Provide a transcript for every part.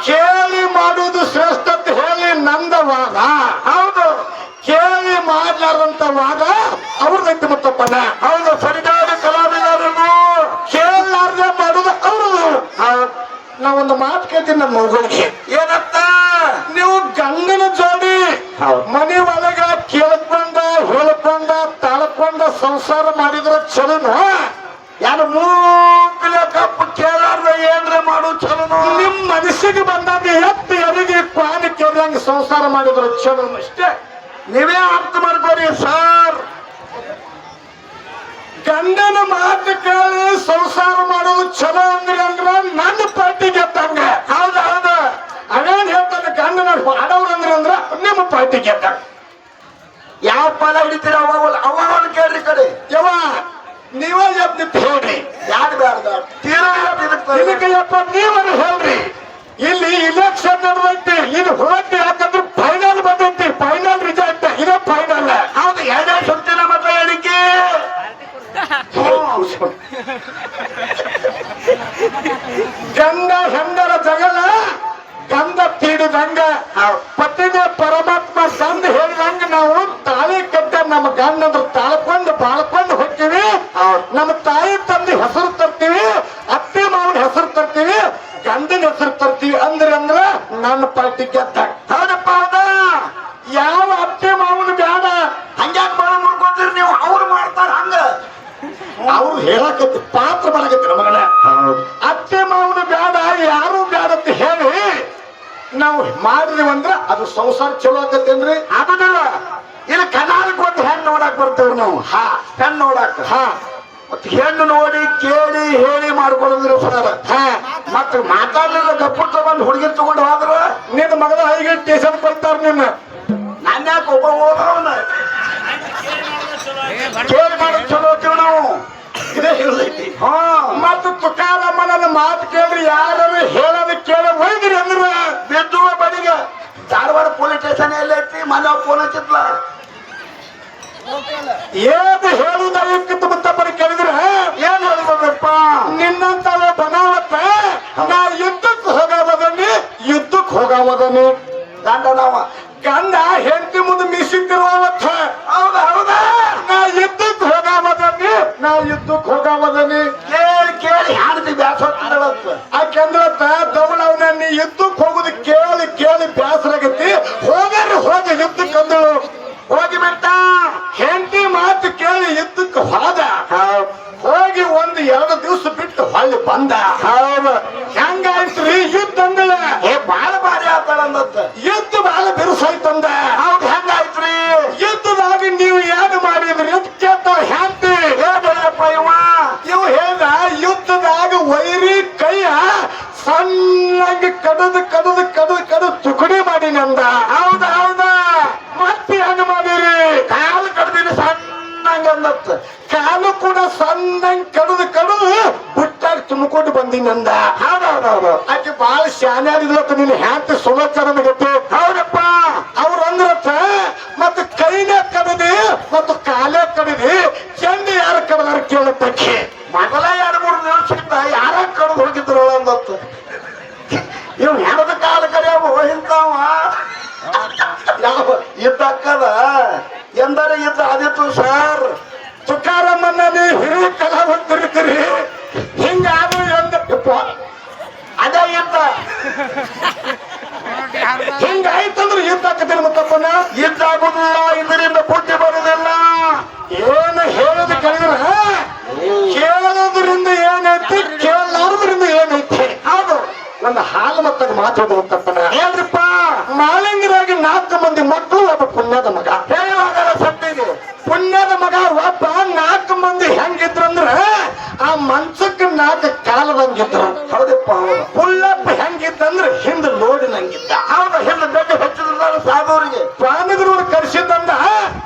ಕೇಳಿ ಮಾಡುವುದು ಶ್ರೇಷ್ಠ ಅಂತ ಹೇಳಿ ನಂದ ವಾದ. ಹೌದು, ಕೇಳಿ ಮಾಡ್ಲಾರಂತ ವಾದ ಅವ್ರದೈತಿ ಮುತ್ತಪ್ಪನ. ಹೌದು, ಸರಿದಾರಿ ಕಲಾವಿದರನ್ನು ಕೇಳಲಾರ್ದೆ ಮಾಡುದು ಅವ್ರದು. ನಾವೊಂದು ಮಾತು ಕೇಳ್ತೀನಿ ನಮ್ಮ ಮಗಳಿಗೆ. ಏನಂತ? ನೀವು ಗಂಡನ ಜೋಡಿ ಮನೆ ಒಳಗ ಕೇಳ್ಕೊಂಡ ಹೇಳ್ಕೊಂಡ ತಾಳ್ಕೊಂಡ ಸಂಸಾರ ಮಾಡಿದ್ರ ಚಲೋನು, ಯಾರು ಮೂಕಲ ಕಪ್ಪು ಕೇಳಾರ್ದ ಏನ್ರ ಮಾಡು ಚಲೋನು. ನಿಮ್ ಮನಸ್ಸಿಗೆ ಬಂದಾಗ ಎತ್ತು ಎರಿಗೆ ಕ್ವಾನಿ ಕೇಳಂಗ ಸಂಸಾರ ಮಾಡಿದ್ರ ಚಲೋನು. ಅಷ್ಟೇ, ನೀವೇ ಅರ್ಥ ಮಾಡ್ಕೋರಿ ಸರ್. ಗಂಡನ ಮಾತು ಕೇಳಿ ಸಂಸಾರ ಮಾಡೋದು ಚಲೋ ಅಂದ್ರ ನನ್ನ ಪಾರ್ಟಿ ಗೆದ್ದಂಗ. ಹೌದ ಹೌದು, ಅವೇನ್ ಹೇಳ್ತಾನೆ ಗಂಡನ ಆಡವ್ರು ಅಂದ್ರ ನಿಮ್ಮ ಪಾರ್ಟಿ ಗೆದ್ದಂಗ. ಯಾವ ಪದ ಹಿಡಿತೀರ ಅವಾಗ ಕೇಳ್ರಿ ಕಡೆ. ಯವ ನೀವೇ ಎದ್ದು ಹೇಳ್ರಿ. ಯಾರು ಬ್ಯಾರ್ದ ತೀರಾ ಇದಕ್ಕೆ ಯಪ್ಪ ನೀವನ್ನ ಹೇಳ್ರಿ. ಇಲ್ಲಿ ಇಲೆಕ್ಷನ್ ನಡೆದೈತಿ, ಇದು ಹೋಗಿ ಯಾಕಂದ್ರೆ ಫೈನಲ್ ಬಂದೈತಿ. ಫೈನಲ್ ರಿಸಲ್ಟ್ ಇದೇ ಫೈನಲ್. ಹೌದು, ಎರಡೇ ಸುತ್ತಿನ ಮತ ಎಣಿಕೆ. ಗಂಡ ಹೆಂಡರ ಜಗಳ ಗಂಧ ತೀಡಿದಂಗ, ಪತಿಗೆ ಪರಮಾತ್ಮ ಗಂಧ ಹೇಳಿದಂಗ ನಾವು ತಾಳಿ ಕಟ್ಟ ನಮ್ಮ ಗಂಡಂದ್ರ ತಾಳ್ಕೊಂಡು ಬಾಳ್ಕೊಂಡು ಹೋಗ್ತೀವಿ. ನಮ್ಮ ತಾಯಿ ತಂದೆ ಹೆಸರು ತರ್ತೀವಿ, ಅತ್ತೆ ಮಾವನ ಹೆಸರು ತರ್ತೀವಿ, ಗಂಡನ ಹೆಸರು ತರ್ತೀವಿ. ಅಂದ್ರ ನನ್ನ ಪಾರ್ಟಿ ಗೆದ್ದ. ಹೌದಪ್ಪ, ಹೌದ. ಯಾವ ಅತ್ತೆ ಮಾವನ ಬೇಡ. ಹಂಗ್ಯಾಕ ಬಾಳ ಮುಡ್ಕೋತೀರಿ ನೀವು? ಅವ್ರು ಮಾಡ್ತಾರ ಹಂಗ. ಅವ್ರು ಹೇಳಕತ್ತಿ ಪಾತ್ರ ಮಾಡಕತ್ತಿ ಮಗನ. ಅತ್ತೆ ಮಾವನ ಬೇಡ, ಯಾರು ಬೇಡ ಅಂತ ಹೇಳಿ ನಾವು ಮಾಡಿದ್ವಂದ್ರ ಅದು ಸಂಸಾರ ಚಲೋ ಆಕತ್ತೇನ್ರಿ? ಆಗುದಿಲ್ಲ. ಇಲ್ಲಿ ಕನಾಲಕ್ಕೆ ಒಂದು ಹೆಣ್ಣು ನೋಡಕ್ ಬರ್ತೇವ್ರಿ ನಾವು. ಹೆಣ್ಣು ನೋಡಕ್ ಮತ್ತೆ ಹೆಣ್ಣು ನೋಡಿ ಕೇಳಿ ಹೇಳಿ ಮಾಡ್ಕೊಳ್ಳೋದ್ರಿ ಸರ್. ಮತ್ತೆ ಮಾತಾಡ್ಲಿಲ್ಲ ಗಪ್ಪು ತಗೊಂಡು ಹುಡುಗಿ ತಗೊಂಡು ಹೋದ್ರ ನಿನ್ನ ಮಗನ ಐಗೆ ಸ್ಟೇಷನ್ ಬರ್ತಾರ. ನಿನ್ನ ನನ್ನ ಯಾಕೆ ಒಬ್ಬ ಹೋದವನ ಕೇಳಿ ಮಾಡೋದು ಚಲೋ ಹೋಗ್ತೀವಿ ನಾವು. ಇದೇ ಹೇಳೈತಿ. ಮತ್ತು ತುಕಾರಮ್ಮನ ಮಾತು ಕೇಳ್ರಿ, ಯಾರು ಹೇಳೋದು ಕೇಳ ಹೋಗಿರಿ ಅಂದ್ರ ಬಿದ್ದುವ ಬಡಿಗೆ ಧಾರವಾಡ ಪೊಲೀಸ್ ಸ್ಟೇಷನ್ ಎಲ್ಲೈತಿ. ಮನೆ ಫೋನ್ ಹಚ್ಚಿದ್ಲ, ಏನು ಹೇಳುವುದಕ್ಕಿಂತ ಮುತ್ತಪ್ಪನ ಕೇಳಿದ್ರ ಏನ್ ಹೇಳ್ಬೇಕಪ್ಪ? ನಿನ್ನಂತ ಬನಾವತ್ತ ನಾ ಯುದ್ಧಕ್ಕೆ ಹೋಗವದನಿ, ಯುದ್ಧಕ್ಕೆ ಹೋಗವದನಿ. ಗಂಡ ನಾವ ಗಂಡ ಹೆಂಡತಿ ಮುಂದೆ ಮೀಸಿತ್ತಿರುವತ್ತ. ಹೌದ ಹೌದ, ನಾ ಯುದ್ಧಕ್ಕೆ ಹೋಗವದನಿ, ನಾ ಯುದ್ಧಕ್ಕೆ ಹೋಗವದನಿ. ಕೇಳಿ ಕೇಳಿ ಹಾಡ್ತಿ ಬ್ಯಾಸೋತ್ತ. ಯಾಕಂದ್ರ ದವಳವನ ನೀ ಯುದ್ಧಕ್ಕೆ ಹೋಗುದು ಕೇಳಿ ಕೇಳಿ ಬ್ಯಾಸರಾಗತಿ. ಹೋಗ್ರಿ ಹೋಗಿ ಯುದ್ಧಕ್ಕೆ ಅಂದಳು. ಹೋಗಿ ಬಿಟ್ಟ. ಹೆಂಡತಿ ಮಾತು ಕೇಳಿ ಯುದ್ಧಕ್ಕೆ ಹೋದ. ಹೋಗಿ ಒಂದು 2 ದಿವಸ ಬಿಟ್ಟು ಹೊಳ್ಳಿ ಬಂದ. ಹೆಂಗಾಯ್ತ್ರಿ ಯುದ್ಧ ಅಂದಳ? ಬಾಳ ಬಾರಿ ಆತಾಳ ಅಂದತ್ತ. ಯುದ್ಧ ಬಾಳ ಬಿರುಸಾಯ್ತಂದ. ಹೌದು, ಹೆಂಗಾಯ್ತ್ರಿ? ಯುದ್ಧದಾಗ ನೀವು ಏನು ಮಾಡಿದ್ರಿ ಅಂತ ಕೇಳ್ತಾವ ಹೆಂಡತಿ. ಹೇಳಪ್ಪ ಇವ್ ಹೇಳ್ದ, ಯುದ್ಧದಾಗ ವೈರಿ ಕೈಯ ಸಣ್ಣಗೆ ಕಡದು ಕಡದು ಕಡದು ಕಡದು ತುಕಡಿ ಮಾಡಿ ನಂದ. ಹೌದ ಹೌದ, ಮತ್ತೆ ಹೆಂಗ ಮಾಡಿರಿ? ಕಾಲು ಕಡ್ದಿನ ಸಣ್ಣಂಗ ಅಂದತ್ತ. ಕಾಲು ಕೂಡ ಸಣ್ಣಂಗ್ ಕಡದು ಕಡದು ಬುಟ್ಟಾಗಿ ತುಂಬಿಕೊಂಡು ಬಂದಿನಂದ. ಹೌದೌದೌದು, ಆಕೆ ಬಾಳ ಶಾನೆ ಆಗಿದ್ಲತ್ತ. ನೀನು ಹ್ಯಾಂತಿ ಸುಲಚರನ ಗತಿ. ಹೌದಪ್ಪ. ಅವ್ರ ಅಂದ್ರತ್ತ ಮತ್ತ ಕೈನೇ ಕಡದಿ ಮತ್ತು ಕಾಲೇ ಕಡದಿ, ಚೆಂಡಿ ಯಾರ ಕಡದಾರ ಕೇಳತ್ತಕ್ಕೆ. ಮೊದಲ 2-3 ದಿವಸಕ್ಕಿಂತ ಯಾರ ಕಡ್ದು ಹೋಗಿದ್ರು ಅಂದತ್ತ. ಇವ್ ಹೆಣದ ಕಾಲ ಕರೆಯವ ಇಂತಾವ ಯಾವ ಇದ್ದಕ್ಕದ ಎಂದರೆ ಇದ್ದ ಆದಿತ್ತು ಸರ್. ತುಕಾರಮ್ಮನ್ನ ನೀವು ಹಿರಿಯ ಕಲಾವಂತರಿದ್ದೀರಿ, ಹಿಂಗಾದ್ರು ಎಂದಪ್ಪ ಅದೇ ಇದ್ದ. ಹಿಂಗಾಯ್ತಂದ್ರೆ ಯುದ್ಧ ಹಾಕತೀರಿ ಮುತ್ತಪ್ಪನ. ಇದ್ದಾಗುದಿಲ್ಲ, ಇದರಿಂದ ಬುದ್ಧಿ ಬರುದಿಲ್ಲ. ಏನು ಹೇಳೋದು ಕೇಳಿದ್ರ ಕೇಳೋದ್ರಿಂದ ಏನೈತಿ, ಕೇಳಲಾರದ್ರಿಂದ ಏನೈತಿ. ಹೌದು, ನನ್ನ ಹಾಲು ಮತ್ತದ ಮಾತಾಡೋದು ಮುತ್ತಪ್ಪನ. ಹೇಳ್ರಿಪ್ಪ. ಮಾಲಿಂಗರಾಗಿ 4 ಮಂದಿ ಮಕ್ಕಳು, ಒಬ್ಬ ಪುಣ್ಯದ ಮಗ. ಹೇಳುವಾಗ ಸತ್ತಿದೆ. ಪುಣ್ಯದ ಮಗ ಒಬ್ಬ 4 ಮಂದಿ ಹೆಂಗಿದ್ರಂದ್ರ ಆ ಮಂಚಕ್ಕೆ 4 ಕಾಲದಂಗಿದ್ರು. ಹೌದಪ್ಪ, ಹೌದು. ಹುಲ್ಲಪ್ಪ ಹೆಂಗಿದ್ದಂದ್ರ ಹಿಂದ ಲೋಡಿನಂಗಿದ್ದ. ಹೌದು, ಹಿಂದೆ ಬೆಟ್ಟು ಹೆಚ್ಚಿದ್ರು ಸಾದವರಿಗೆ. ಸ್ವಾಮಿಗಳು ಕರೆಸಿದ್ದಂದ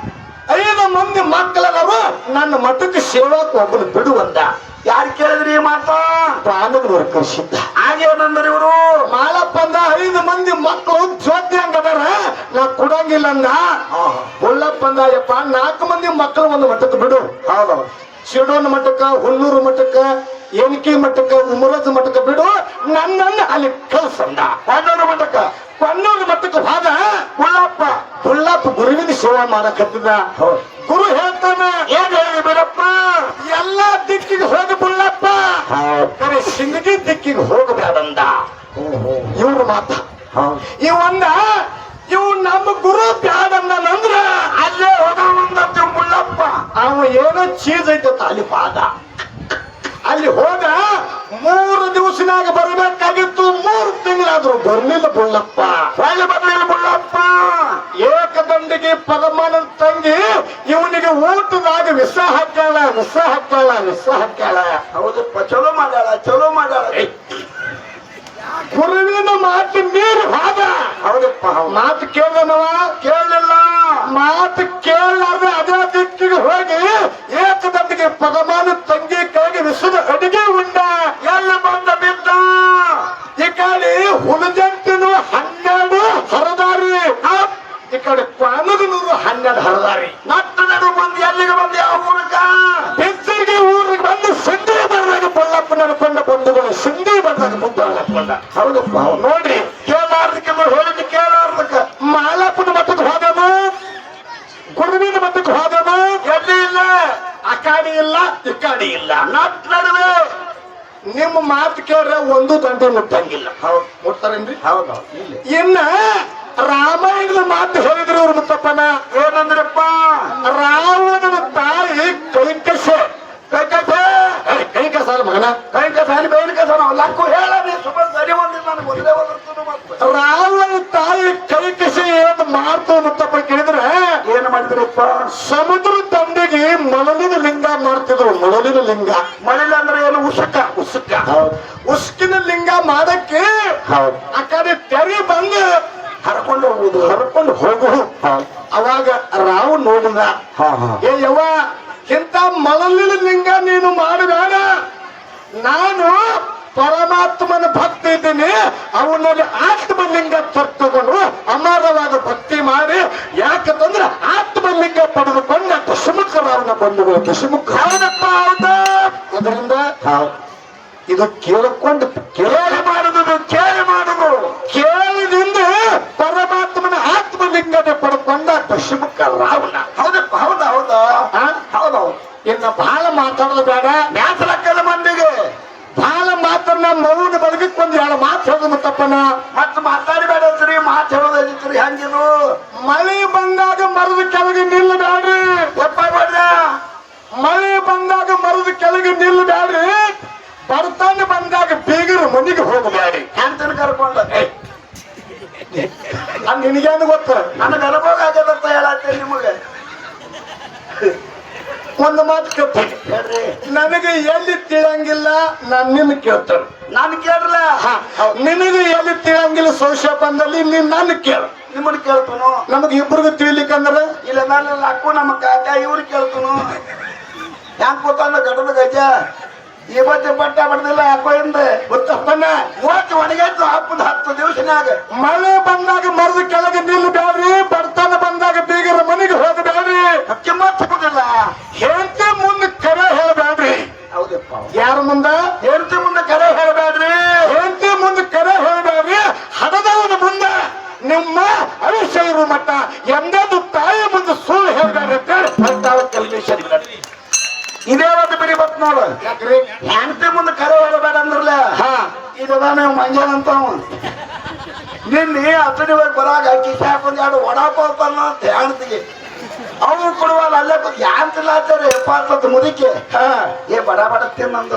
5 ಮಂದಿ ಮಕ್ಕಳವರು ನನ್ನ ಮಠಕ್ಕೆ ಸೇವಾಕ್ ಒಬ್ಬನು ಬಿಡುವಂದ. ಯಾರು ಕೇಳಿದ್ರಿ ಈ ಮಾತ? ಸ್ವಾಮಿಗಳು ಕರೆಸಿದ್ದ. ಹಾಗೇನಂದ್ರೆ ಇವರು ಮಾಲಪ್ಪಂದ 5 ಮಂದಿ ಮಕ್ಕಳು ಜ್ಯೋತಿ ಹಂಗದಾರ, ನಾ ಕೊಡಂಗಿಲ್ಲ ಅಂದ. ಹುಲ್ಲಪ್ಪಂದ ಯಪ್ಪ 4 ಮಂದಿ ಮಕ್ಕಳು ಒಂದು ಮಠಕ್ಕೆ ಬಿಡು. ಹೌದೌದು, ಶಿಡೋನ್ ಮಠಕ್ಕ, ಹುಲ್ಲೂರು ಮಠಕ್ಕ, ಏನಕಿ ಮಠಕ್ಕ ಉಮರಜ್ ಮಠಕ್ಕ ಬಿಡು ನನ್ನನ್ನು ಅಲ್ಲಿ ಕಳ್ಸಂದ. ಕಣ್ಣೂರು ಮಠಕ್ಕ ಕೊನ್ನೂರು ಮಠಕ್ಕೆ ಹೋದ ಬುಳ್ಳಪ್ಪ ಗುರುವಿನ ಸೇವೆ ಮಾಡಕತ್ತಿದ. ಗುರು ಹೇಳ್ತಾನ ಏನ್ ಹೇಳಿ ಬಿಡಪ್ಪ, ಎಲ್ಲಾ ದಿಕ್ಕಿಗೆ ಹೋಗಿ ಬುಳ್ಳಪ್ಪ, ಕರೆ ಸಿಂದಗಿ ದಿಕ್ಕಿಗೆ ಹೋಗಬೇಡಂದ. ಇವ್ರ ಮಾತ ಇವಂದ ಇವ್ ನಮ್ಮ ಗುರು ಬ್ಯಾಡಂದ್ರ ಅಲ್ಲೇ ಹೋದ ಮುಳ್ಳಪ್ಪ. ಅವ ಏನೋ ಚೀಸ್ ಐತತ್ತ ಅಲ್ಲಿ ಪಾದ. ಅಲ್ಲಿ ಹೋದ 3 ದಿವಸನಾಗ ಬರಬೇಕಾಗಿತ್ತು, 3 ತಿಂಗಳಾದ್ರು ಬರ್ಲಿಲ್ಲ ಬುಳ್ಳಪ್ಪ. ಬರ್ಲಿಲ್ಲ ಮುಳ್ಳಪ್ಪ. ಏಕದಂಡಿಗೆ ಪರಮಾನಂದ ತಂಗಿ ಇವನಿಗೆ ಊಟದಾಗ ವಿಷ ಹಾಕ್ಯಾಳ. ಹೌದಪ್ಪ, ಚಲೋ ಮಾಡ್ಯಾಳ. ಗುರುವಿನ ಮಾತು ಮೀರಿ ಹೋದ. ಹೌದಪ್ಪ, ಮಾತು ಕೇಳನವ ಕೇಳಲಿಲ್ಲ. ಮಾತು ಕೇಳಲಾರ್ದೆ ಅದೇ ದಿಕ್ಕಿಗೆ ಹೋಗಿ ಏಕದಂಡಿಗೆ ಪರಮಾನಂದ ತಂಗಿ ಕೈಗೆ ವಿಷದ ಅಡಿಗೆ ಉಂಡ. ಎಲ್ಲ ಬಂದ ಬಿದ್ದ. ಈ ಕಡೆ ಹುಲಜಂಟಿನೂ 12 ಹರದಾರಿ, ಈ ಕಡೆ ಕ್ವಾನಗನೂರು 12 ಹರದಾರಿ. ನಟ್ಟು ನಡು ಬಂದು ಎಲ್ಲಿಗೆ ಬಂದು ಯಾವ ಊರಕ್ಕ? ಬೆಚ್ಚರಿಗೆ ಊರಿಗೆ ಬಂದು ಸಿಂಧಿ ಬಂದಾಗ ಬಳ್ಳಪ್ಪ ನಡ್ಕೊಂಡ ಬಂಧುಗಳು ಸಿಂಧಿ ಬಂದಾಗ ಮುದ್ದಾಳಕೊಂಡ. ಹೌದಪ್ಪ, ನೋಡ್ರಿ ಕೇಳಾರ್ದಕ್ಕೆ ಹೇಳಿದ್ದು ಕೇಳಾರ್ದಕ್ಕ. ಮಾಲಪ್ಪನ ಮಠಕ್ಕೆ ಹೋದನು, ಗುರುವಿನ ಮಠಕ್ಕೆ ಹೋದನು. ಎಲ್ಲಿ ಇಲ್ಲ, ಅಕಾಡಿ ಇಲ್ಲ, ಇಕ್ಕಾಡಿ ಇಲ್ಲ. ನಟ್ ನಡುವೆ ನಿಮ್ಮ ಮಾತು ಕೇಳ್ರೆ ಒಂದು ದಂಡೆ ಮುಟ್ಟಂಗಿಲ್ಲ. ಹೌದು, ಮುಟ್ತಾರೇನ್ರಿ? ಹೌದು. ಇನ್ನ ರಾಮಾಯಣದ ಮಾತು ಹೇಳಿದ್ರು ಇವ್ರು ಮುತ್ತಪ್ಪನ. ಏನಂದ್ರಪ್ಪ? ರಾವಣನ ತಾಯಿ ಕೈಕಸೆ ಕೈಕಸ ಮಗನ ಕೈಕಸಾನ ಲಕ್ಕು ಹೇಳ. ಸುಮಾರು ಸರಿ ಒಂದಿಲ್ಲ, ನನಗೆ ಒಂದೇ ಒಂದಿರ್ತದೆ. ಮತ್ತೆ ರಾವಣ ತಾಯಿ ಕೈಕಸೆ ಏನ್ ಮಾಡ್ತು ಮುತ್ತಪ್ಪ ಕೇಳಿದ್ರೆ ಏನು ಮಾಡಿದ್ರಪ್ಪ? ಸಮುದ್ರ ದಂಡೆಗೆ ಮಳಲಿನ ಲಿಂಗ ಮಾಡ್ತಿದ್ರು. ಮಳಲಿನ ಲಿಂಗ ಮಳಿಲ್ಲ ಅಂದ್ರೆ ಏನು? ಉಸ್ಕಿನ ಲಿಂಗ ಮಾಡಕ್ಕೆ ಆ ಕಡೆ ತೆರೆ ಬಂದು ಹರ್ಕೊಂಡು ಹೋಗು. ಅವಾಗ ರಾವ್ ನೋಡಿದ, ಏ ಯವ್ವ, ಇಂಥ ಮಳಲಿನ ಲಿಂಗ ನೀನು ಮಾಡಬೇಡ, ನಾನು ಪರಮಾತ್ಮನ ಭಕ್ತಿ ಇದ್ದೀನಿ, ಅವನಲ್ಲಿ ಆತ್ಮಲಿಂಗ ತಗೊಂಡು ಅಮರವಾದ ಭಕ್ತಿ ಮಾಡಿ, ಯಾಕಂದ್ರೆ ಆತ್ಮಲಿಂಗ ಪಡೆದುಕೊಂಡ ದಶಮುಖರಾವನ ಬಂಧುಗಳು ದಶಮುಖ. ಹೌದಪ್ಪ, ಹೌದು. ಅದರಿಂದ ಇದು ಕೇಳಿಕೊಂಡು ಕೇಳಿ ಮಾಡುದು ಕೇಳಿದಿಂದ ಪರಮಾತ್ಮನ ಆತ್ಮಲಿಂಗನೆ ಪಡ್ಕೊಂಡ ದಶಮುಖ ರಾವಣ. ಹೌದಪ್ಪ, ಹೌದು. ಇನ್ನು ಬಹಳ ಮಾತಾಡೋದು ಬೇಡ, ಬ್ಯಾಸರಕ್ಕಲ್ಲ ಮಂದಿಗೆ. ಬಹಳ ಮಾತನ್ನ ಮೌನ ಬದುಕಕ್ಕೆ ಒಂದು 2 ಮಾತು ಹೇಳೋದು ಮುತ್ತಪ್ಪನ. ಮತ್ತೆ ಮಾತಾಡಬೇಡ್ರಿ, ಮಾತು ಹೇಳೋದಿದ್ರಿ. ಹಂಗಿದು ಮಳೆ ಬಂದಾಗ ಮರದ ಕೆಳಗೆ ನಿಲ್ಲಬೇಡ್ರಿ. ಮಳೆ ಬಂದಾಗ ಮರದ ಕೆಳಗೆ ನಿಲ್ಲಬೇಡ್ರಿ, ಬರ್ತಾನೆ ಬಂದಾಗ ಬೀಗರು ಮನೆಗೆ ಹೋಗಬೇಡಿ. ಹೆಂಡತಿನ ಕರ್ಕೊಂಡ ನಿನಗೇನು ಗೊತ್ತ? ನನಗೆ ಅನುಭವ ಆಗ್ಯದಂತ ಹೇಳತ್ತೇನೆ ನಿಮಗೆ. ಒಂದು ಮಾತು ಕೇಳ್ತೇನೆ, ನನಗೆ ಎಲ್ಲಿ ತಿಳಿಯಂಗಿಲ್ಲ, ನಾನು ನಿನ್ನ ಕೇಳ್ತೇನೆ. ನಾನು ಕೇಳಲ್ಲ. ನಿನಗೆ ಎಲ್ಲಿ ತಿಳಿಯಂಗಿಲ್ಲ ಸಂಶಯ ಬಂದಲ್ಲಿ ನೀನ್ ನನ್ನ ಕೇಳು. ನಿಮ್ಮನ್ನ ಕೇಳ್ತನು. ನಮಗ್ ಇಬ್ಬರಿಗೂ ತಿಳಿಲಿಕ್ಕಂದ್ರೆ ಇಲ್ಲ, ನನ್ನ ಅಕ್ಕು ನಮ್ಮ ಕಾಕ ಇವ್ರು ಕೇಳ್ತನು. ಹೆಂಗ್ ಕೂತಂದ ಗಡದ ಗಜ ಇವತ್ತು ಬಟ್ಟ ಬಡ್ದಿಲ್ಲ ಹಾಕೋ ಹಿಂದೆ ಗೊತ್ತಪ್ಪನ. ಓಟ್ ಒಣಗಾಯ್ತು ಹಬ್ಬದ 10 ದಿವಸನಾಗ. ಮಳೆ ಬಂದಾಗ ಮರದ ಕೆಳಗೆ ನಿಲ್ಲಬೇಡ್ರಿ, ಬಡತನ ಬಂದಾಗ ಬೀಗರ ಮನೆಗೆ ಹೋಗಬೇಡ್ರಿ. ಕಿಮ್ಮತ್ ಸಿಗುದಿಲ್ಲ. ಹೆಂಡತಿ ಮುಂದೆ ಕರೆ ಹೇಳಬೇಡ್ರಿ. ಹೌದಪ್ಪ, ಯಾರ ಮುಂದ? ಹೆಂಡತಿ ಮುಂದೆ ಕರೆ ಹೇಳಬೇಡ್ರಿ. ಹೆಂಡತಿ ಮುಂದೆ ಕರೆ ಹೇಳಬೇಡ್ರಿ. ಹಡದವನ ಮುಂದೆ ನಿಮ್ಮ ಅವಿಷ್ಯ ಇರುವ ಮಟ್ಟ ಎಂದೂ ತಾಯಿ ಮುಂದೆ ಸುಳ್ಳು ಹೇಳಬೇಡ್ರಿ ಅಂತ ಹೇಳಿ ಬರ್ತಾವ ಕಲ್ಮೇಶ್ವರಿ. ಇದೇ ಒಂದು ಬಿಡಿ ಬತ್ ನೋಡು. ಯಾಕ್ರಿ? ಹೆಂಡತಿ ಮುಂದೆ ಕರೆ ಹೇಳಬೇಡ ಅಂದ್ರಲ್ಲ. ಇದದ ನೀವು ಮಂಜಾನ ಅಂತ ನಿನ್ನೆ ಅತಡಿವಾಗಿ ಬರಾಗ ಕಿಸ ಹಾಕೊಂಡ್ 2 ವಡಾಪಾವ್ ಅಂತ ಹೆಂಡತಿಗೆ ಅವು ಕೊಡುವಲ್ಲ. ಅಲ್ಲೇ ಕೂತ್ ಯಾಂತಿಲ್ಲ ಅಂತಾರೆ 70 ಮುದಿಕೆ. ಏ ಬಡ ಬಡ ತಿನ್ನಂದ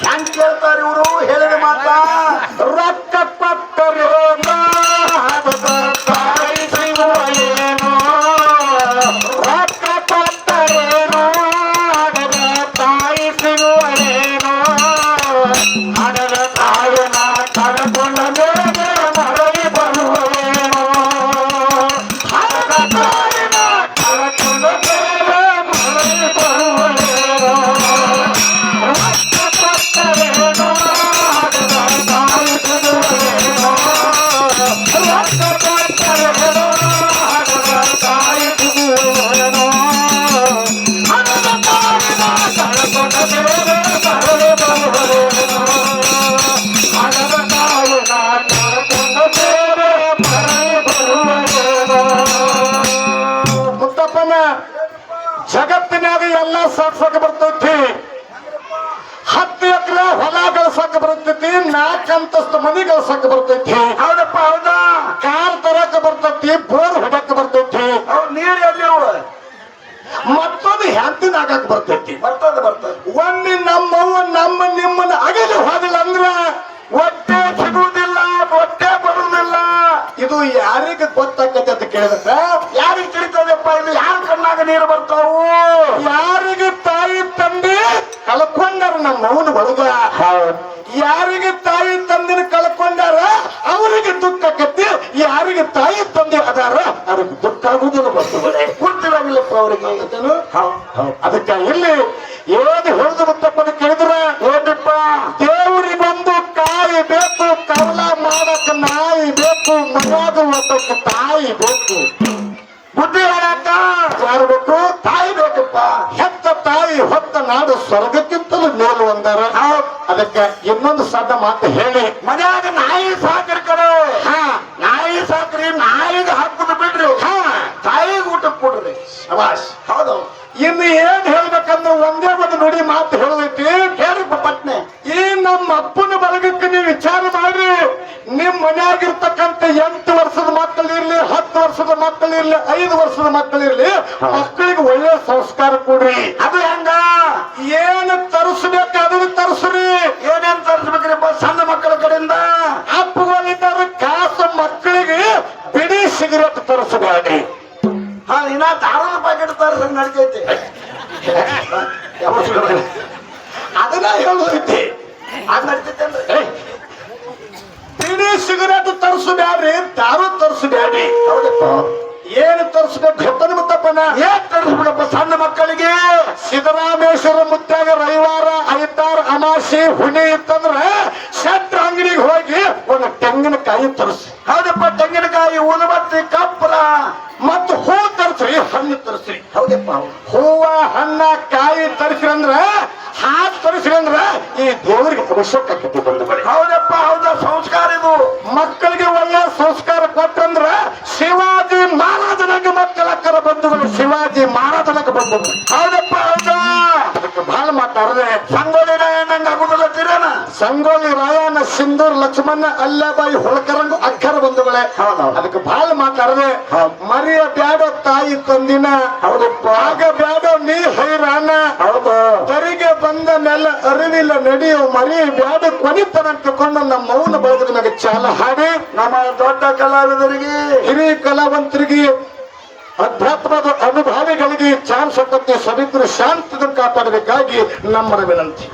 ಹೆಂಗ್ ಕೇಳ್ತಾರ ಇವರು ಹೇಳಿದ ಮಾತ. ರೊಕ್ಕ ಪತ್ತರೇನೋ ತಾಯಿ ಸಿಗುವಳೇನೋ, ರೊಕ್ಕ ಪತ್ತರೇನೋ ತಾಯಿ ಸಿಗುವಳೇನೋ, ಹಣದ ತಾಯಿನ ಕರ್ಕೊಂಡ ಮೇಲೆ ಮರಳಿ ಬರುವವೇನೋ, ಹಣದ ತಾಯಿನ ಕರ್ಕೊಂಡ ಮೇಲೆ ಮರಳಿ ಬರುವವೇನೋ, ರೊಕ್ಕ ಪತ್ತರೇನೋ ತಾಯಿ ಸಿಗುವಳೇನೋ, ಸಾಕ್ಸಕ್ ಬರ್ತೈತಿ, 10 ಎಕರೆ ಹೊಲ ಗಳಸಕ್ ಬರ್ತೈತಿ, 4 ಅಂತಸ್ತು ಮನಿ ಗಳಸಕ್ ಬರ್ತೈತಿ. ಹೌದಪ್ಪ ಹೌದಾ. ಕಾರ್ ತರಕ್ ಬರ್ತೈತಿ, ಬೋರ್ ಹೊಡಕ್ ಬರ್ತೈತಿ, ಅವ್ರು ನೀರ್ ಎಲ್ಲಿ ಮತ್ತೊಂದು ಹೆಂಡತಿನ ಆಗಕ್ ಬರ್ತೈತಿ. ಬರ್ತದ ಒಮ್ಮೆ ನಮ್ಮವ್ವ ನಮ್ಮ ನಿಮ್ಮನ್ನ ಅಗಲಿ ಹೋದಿಲ್ಲ ಅಂದ್ರ ಹೊಟ್ಟೆ ಸಿಗುವುದಿಲ್ಲ, ಹೊಟ್ಟೆ ಬರುವುದಿಲ್ಲ. ಇದು ಯಾರಿಗೆ ಗೊತ್ತಾಗತ್ತೆ ಅಂತ ಕೇಳಿದ್ರೆ ಯಾರಿಗೆ ತಿಳಿತದಪ್ಪ ಇದು? ಯಾರ ಕಣ್ಣಾಗ ನೀರು ಬರ್ತಾವು? ಯಾರಿಗೆ ತಾಯಿ ತಂದೆ ಕಳ್ಕೊಂಡಾರ ನಮ್ಮ ಮೌನ ಒಳಗ, ಯಾರಿಗೆ ತಾಯಿ ತಂದಿನ ಕಳ್ಕೊಂಡಾರ ಅವರಿಗೆ ದುಃಖ ಆಕತಿ, ಯಾರಿಗೆ ತಾಯಿ ತಂದೆ ಅದಾರ ಅವ್ರಿಗೆ ದುಃಖ ಆಗುದಿಲ್ಲ. ಬರ್ತದೆ ಗೊತ್ತಿರಂಗಿಲ್ಲಪ್ಪ ಅವ್ರಿಗೆ. ಅದಕ್ಕೆ ಇಲ್ಲಿ ಏನು ಹೇಳಿದ್ರು ತಪ್ಪದ ಕೇಳಿದ್ರ ಏನಪ್ಪ, ದೇವರಿಗೊಂದು ಕಾಯಿ ಬೇಕು, ಕವಲ ಮಾಡಕ್ ನಾಯಿ ಬೇಕು, ಮರ್ಯಾದ ಒಬ್ಬಕ್ಕೆ ತಾಯಿ ಬೇಕು, ಬುದ್ಧಿ ಹೇಳಕ್ಕ ಯಾರು ಬೇಕು? ತಾಯಿ ಬೇಕಪ್ಪ. ಹೆತ್ತ ತಾಯಿ ಹೊತ್ತ ನಾಡು ಸ್ವರ್ಗಕ್ಕಿಂತಲೂ ಮೇಲು ಅಂದಾರ. ಅದಕ್ಕೆ ಇನ್ನೊಂದು ಸಣ್ಣ ಮಾತು ಹೇಳಿ, ಮನ್ಯಾಗ ನಾಯಿ ಸಾಕ್ರಿ ಕಡೆ. ನಾಯಿ ಸಾಕ್ರಿ, ನಾಯಿಗೆ ಹಾಕುದು ಬಿಡ್ರಿ, ತಾಯಿಗೆ ಊಟ ಕೊಡ್ರಿ. ಶಬಾಷ್. ಹೌದು. ಇನ್ನು ಏನ್ ಹೇಳ್ಬೇಕಂದ್ರೆ ಒಂದೇ ಒಂದು ನುಡಿ ಮಾತು ಹೇಳದೈತಿ. ಹೇಳ್ರಿಪ್ಪ ಪಟ್ನೆ. ಈ ನಮ್ಮ ಅಪ್ಪನ ಬಳಗಕ್ಕೆ ನೀವು ವಿಚಾರ ಮಾಡ್ರಿ, ನಿಮ್ ಮನ್ಯಾಗಿರ್ತಕ್ಕಂಥ 8 ವರ್ಷದ ಮಕ್ಕಳಿರ್ಲಿ, 10 ವರ್ಷದ ಮಕ್ಕಳಿರ್ಲಿ, 5 ವರ್ಷದ ಮಕ್ಕಳಿರ್ಲಿ, ಮಕ್ಕಳಿಗೆ ಒಳ್ಳೆ ಸಂಸ್ಕಾರ ಕೊಡ್ರಿ. ಅದು ಹೆಂಗ? ಏನು ತರಿಸ್ಬೇಕು ಅದನ್ನ ತರಿಸ್ರಿ. ಏನೇನ್ ತರಿಸ್ಬೇಕ್ರಿಪ್ಪ? ಸಣ್ಣ ಮಕ್ಕಳ ಕಡೆಯಿಂದ ಅಪ್ಪಗಳಿದ್ದಾರೆ ಕಾಸು ಮಕ್ಕಳಿಗೆ ಬಿಡಿ ಸಿಗರೇಟ್ ತರಿಸಬೇಡ್ರಿ. ಇನ್ನ ದಾರದ ಪ್ಯಾಕೆಟ್ ತರಿಸ ನಡಿತೈತಿ. ಅದನ್ನ ಹೇಳೋದೈತಿ. ಅದ್ ನಡಿತೈತೇನ್ರಿ? ಬಿಡಿ ಸಿಗರೇಟ್ ತರಿಸಬೇಡ್ರಿ, ದಾರು ತರಿಸಬೇಡ್ರಿ. ಹೌದಪ್ಪ. ಏನು ತರಿಸ್ಬೇಕು ಹೆತ್ತನ ಮುತ್ತಪ್ಪನ? ಏನ್ ತರಿಸ್ಬೇಕಪ್ಪ ಸಣ್ಣ ಮಕ್ಕಳಿಗೆ? ಸಿದ್ದರಾಮೇಶ್ವರ ಮುತ್ಯಾಗ ರವಿವಾರ, ಐತಾರ, ಅಮಾಸೆ, ಹುಣಿ ಇತ್ತಂದ್ರ ಶೆಟ್ರ ಅಂಗಡಿಗೆ ಹೋಗಿ ಒಂದು ತೆಂಗಿನಕಾಯಿ ತರಿಸಿ. ಹೌದಪ್ಪ. ತೆಂಗಿನಕಾಯಿ, ಊದುಬತ್ತಿ, ಕಪ್ಪರ ಮತ್ತು ಹೂ ತರಿಸ್ರಿ, ಹಣ್ಣು ತರಿಸ್ರಿ. ಹೌದಪ್ಪ. ಹೂವ, ಹಣ್ಣ, ಕಾಯಿ ತರಿಸ್ರಿ ಅಂದ್ರ, ಹಾಲು ತರಿಸ್ರಿ ಅಂದ್ರ ಈ ದೇವರಿಗೆ ಅವಶ್ಯಕತೆ ಬಂದು ಬಳಿ. ಹೌದಪ್ಪ ಹೌದಾ. ಸಂಸ್ಕಾರ ಇದು. ಮಕ್ಕಳಿಗೆ ಒಳ್ಳೆ ಸಂಸ್ಕಾರ ಕೊಟ್ಟಂದ್ರ ಶಿವಾಜಿ ಮಹಾರಾಜನಾಗ ಮಕ್ಕಳಕ್ಕರ ಬಂಧುಗಳು, ಶಿವಾಜಿ ಮಹಾರಾಜನಾಗ ಬಂಧುಗಳು. ಹೌದಪ್ಪ ಹೌದಾ. ಅದಕ್ಕೆ ಬಹಳ ಮಾತಾಡದೆ ಸಂಗೋಲಿ ನಂಗೆ ಆಗುದಿಲ್ಲ ತೀರೇನ. ಸಂಗೋಲಿ ರಾಯಣ್ಣ, ಸಿಂಧೂರ್ ಲಕ್ಷ್ಮಣ, ಅಲ್ಲಾಬಾಯಿ ಹೊಳಕರಂಗು ಅಕ್ಕರ ಬಂಧುಗಳೇ. ಅದಕ್ಕೆ ಬಹಳ ಮಾತಾಡದೆ ಮರಿಯ ಬ್ಯಾಡ ತಾಯಿ ತಂದಿನ. ಹೌದಪ್ಪ. ಆಗ ಬ್ಯಾಡ ನೀ ಹೈರಾಣ. ಹೌದು. ತೆರಿಗೆ ಬಂದ ಮೇಲೆ ಅರಿವಿಲ್ಲ ನಡೆಯೋ ಮರಿ ಬ್ಯಾಡ ಕೊನಿತನ ತಕೊಂಡು ನಮ್ಮ ಮೌನ ಬಳಗದ ಮ್ಯಾಗ ಚಾಲ ಹಾಡಿ ನಮ್ಮ ದೊಡ್ಡ ಕಲಾವಿದರಿಗೆ, ಹಿರಿಯ ಕಲಾವಂತರಿಗೆ, ಅಧ್ಯಾತ್ಮದ ಅನುಭಾವಿಗಳಿಗೆ ಚಾನ್ಸ್ ಕೊಟ್ಟು ಸಭಿಕರು ಶಾಂತಿಯನ್ನು ಕಾಪಾಡಬೇಕಾಗಿ ನಮ್ಮರ ವಿನಂತಿ.